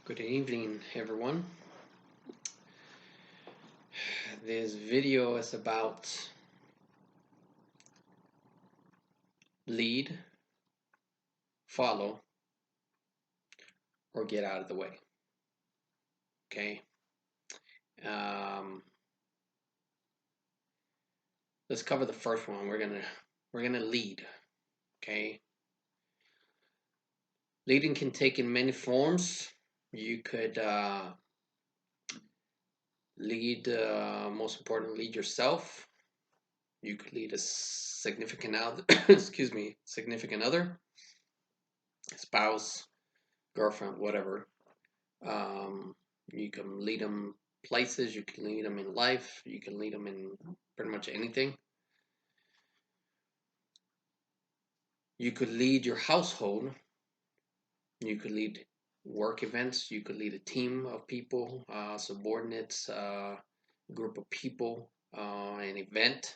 Good evening, everyone. This video is about lead, follow, or get out of the way. Okay. Um, let's cover the first one. We're gonna lead. Okay. Leading can take in many forms. You could lead. Most importantly, lead yourself. You could lead a significant other. excuse me, significant other, spouse, girlfriend, whatever. You can lead them places, you can lead them in life, you can lead them in pretty much anything. You could lead your household, you could lead work events, you could lead a team of people, subordinates, group of people, an event.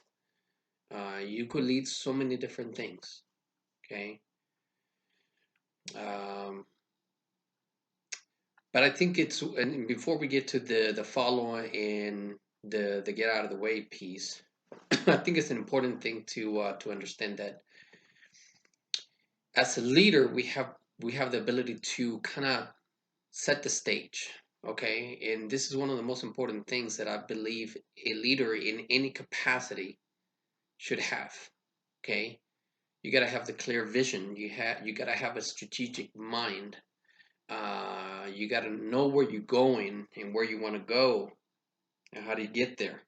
You could lead so many different things. Okay. Um, but I think and before we get to the follow and the get out of the way piece, I think it's an important thing to understand that as a leader, we have the ability to kind of set the stage, okay? And this is one of the most important things that I believe a leader in any capacity should have, okay? You got to have the clear vision. You got to have a strategic mind. You got to know where you're going and where you want to go and how do you get there.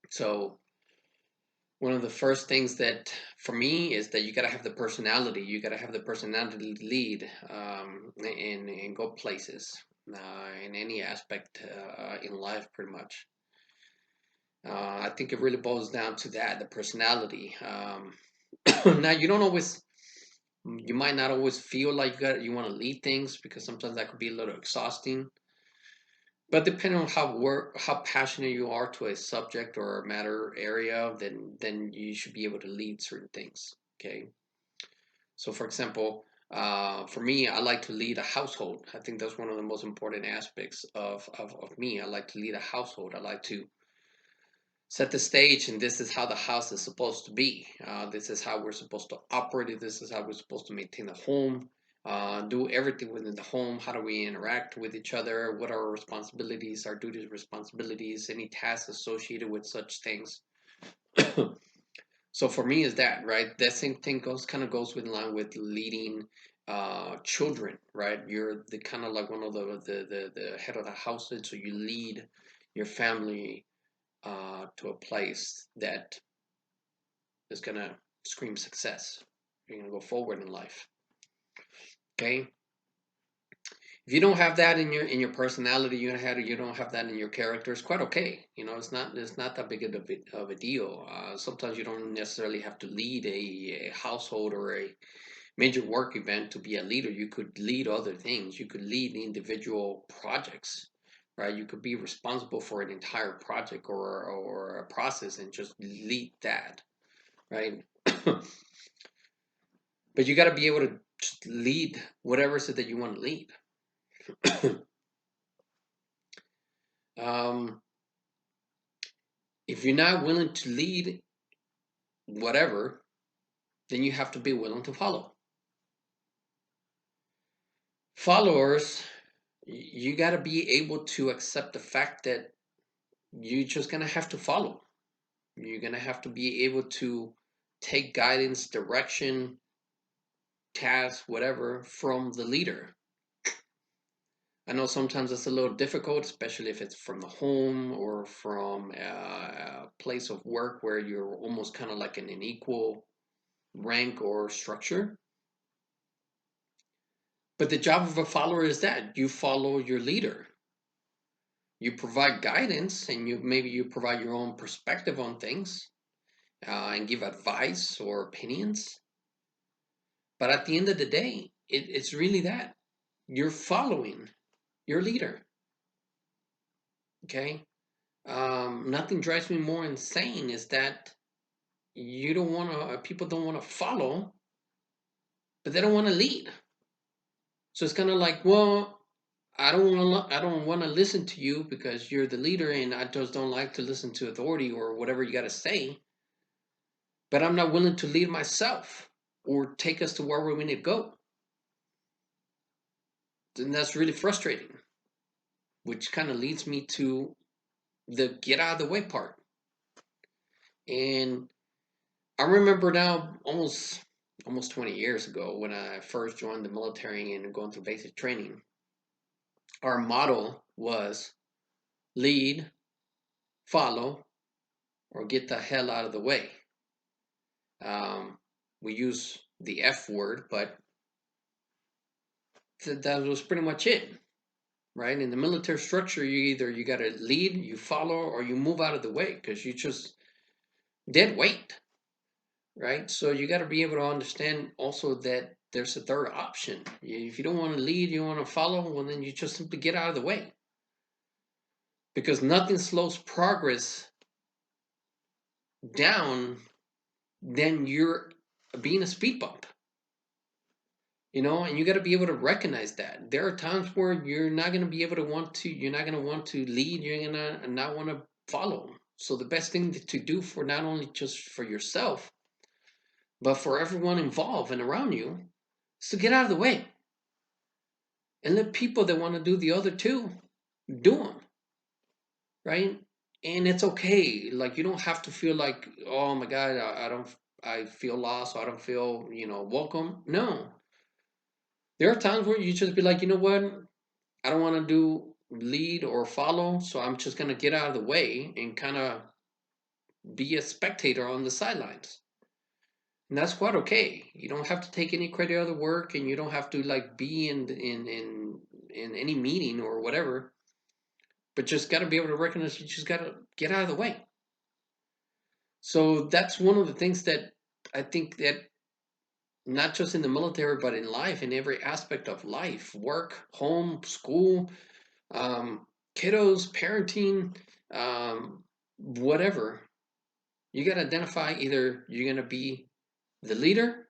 So one of the first things that for me is that you got to have the personality. You got to have the personality to lead and go places in any aspect in life, pretty much. I think it really boils down to that, the personality. Now you might not always feel like you want to lead things because sometimes that could be a little exhausting. But depending on how passionate you are to a subject or a matter area, then you should be able to lead certain things. Okay. So, for example, for me, I like to lead a household. I think that's one of the most important aspects of me. I like to lead a household. I like to set the stage, and this is how the house is supposed to be. This is how we're supposed to operate it. This is how we're supposed to maintain the home. Do everything within the home. How do we interact with each other? What are our responsibilities, our duties, responsibilities, any tasks associated with such things? So for me, is that right? That same thing goes in line with leading children, right? You're the kind of like one of the head of the household, so you lead your family to a place that is gonna scream success. You're gonna go forward in life. Okay. If you don't have that in your personality, you don't have that in your character. It's quite okay. It's not that big of a deal. Sometimes you don't necessarily have to lead a household or a major work event to be a leader. You could lead other things. You could lead individual projects, right? You could be responsible for an entire project or a process and just lead that, right? But you got to be able to just lead whatever it is that you want to lead. um, if you're not willing to lead whatever, then you have to be willing to follow. Followers, you got to be able to accept the fact that you're just going to have to follow. You're going to have to be able to take guidance, direction, task, whatever from the leader. I know sometimes it's a little difficult, especially if it's from the home or from a place of work where you're almost kind of like in an equal rank or structure. But the job of a follower is that you follow your leader. You provide guidance and you provide your own perspective on things and give advice or opinions. But at the end of the day, it's really that you're following your leader. Okay. Nothing drives me more insane is that you don't want to, people don't want to follow, but they don't want to lead. So it's kind of like, well, I don't want to listen to you because you're the leader, and I just don't like to listen to authority or whatever you got to say. But I'm not willing to lead myself or take us to where we need to go. Then that's really frustrating, which kind of leads me to the get out of the way part. And I remember now almost 20 years ago when I first joined the military and going through basic training. Our motto was lead, follow, or get the hell out of the way. Um, we use the F word, but that was pretty much it, right? In the military structure, you got to lead, you follow, or you move out of the way because you just dead weight, right? So you got to be able to understand also that there's a third option. If you don't want to lead, you want to follow, well, then you just simply get out of the way because nothing slows progress down than you're being a speed bump. And you got to be able to recognize that there are times where you're not going to be able to you're not going to want to lead, you're going to not want to follow. So the best thing to do for not only just for yourself but for everyone involved and around you is to get out of the way and let people that want to do the other two do them, right? And it's okay. Like, you don't have to feel like, oh my god, I feel lost, or I don't feel welcome. No, there are times where you just be like, you know what, I don't want to do lead or follow, so I'm just gonna get out of the way and kind of be a spectator on the sidelines. And that's quite okay. You don't have to take any credit of the work, and you don't have to like be in any meeting or whatever. But just got to be able to recognize you just got to get out of the way. So that's one of the things that I think that not just in the military, but in life, in every aspect of life, work, home, school, um, kiddos, parenting, whatever, you got to identify either you're going to be the leader,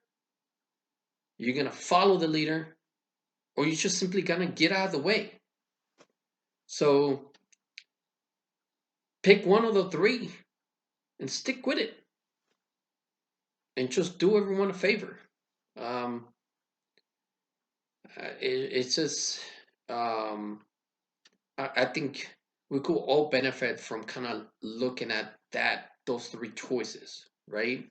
you're going to follow the leader, or you're just simply going to get out of the way. So pick one of the three and stick with it and just do everyone a favor. Um, it's just, um, I think we could all benefit from kind of looking at those three choices, right?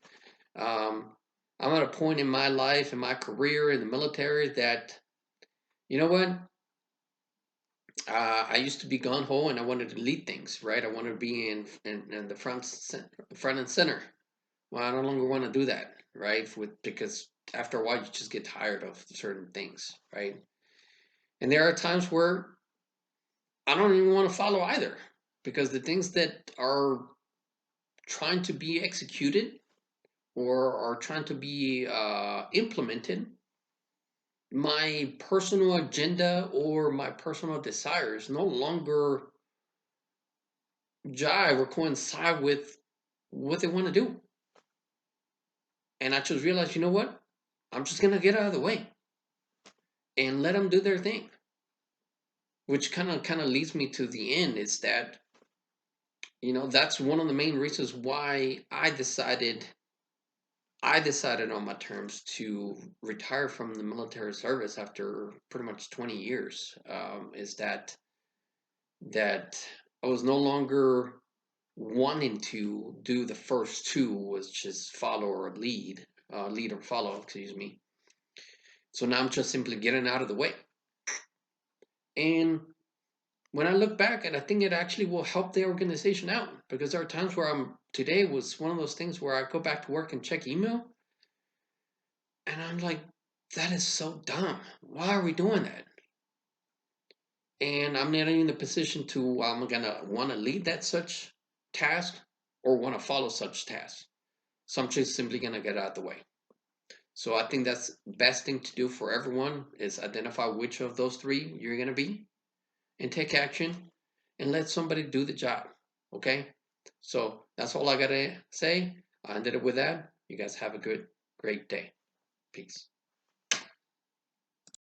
Um, I'm at a point in my life, in my career, in the military that, you know what? I used to be gun ho and I wanted to lead things, right? I wanted to be in the front and center. Well, I no longer want to do that, right? Because after a while, you just get tired of certain things, right? And there are times where I don't even want to follow either, because the things that are trying to be executed or are trying to be implemented, my personal agenda or my personal desires no longer jive or coincide with what they want to do. And I just realized, you know what? I'm just going to get out of the way and let them do their thing. Which kind of leads me to the end is that, that's one of the main reasons why I decided on my terms to retire from the military service after pretty much 20 years. Is that I was no longer wanting to do the first two, which is follow or lead, lead or follow, excuse me. So now I'm just simply getting out of the way. And when I look back, and I think it actually will help the organization out, because there are times where today was one of those things where I go back to work and check email, and I'm like, that is so dumb. Why are we doing that? And I'm not in the position to, I'm gonna want to lead that such task or want to follow such tasks. So I'm just simply gonna get out of the way. So I think that's the best thing to do for everyone is identify which of those three you're gonna be and take action and let somebody do the job. Okay? So that's all I gotta say. I ended it with that. You guys have a great day. Peace.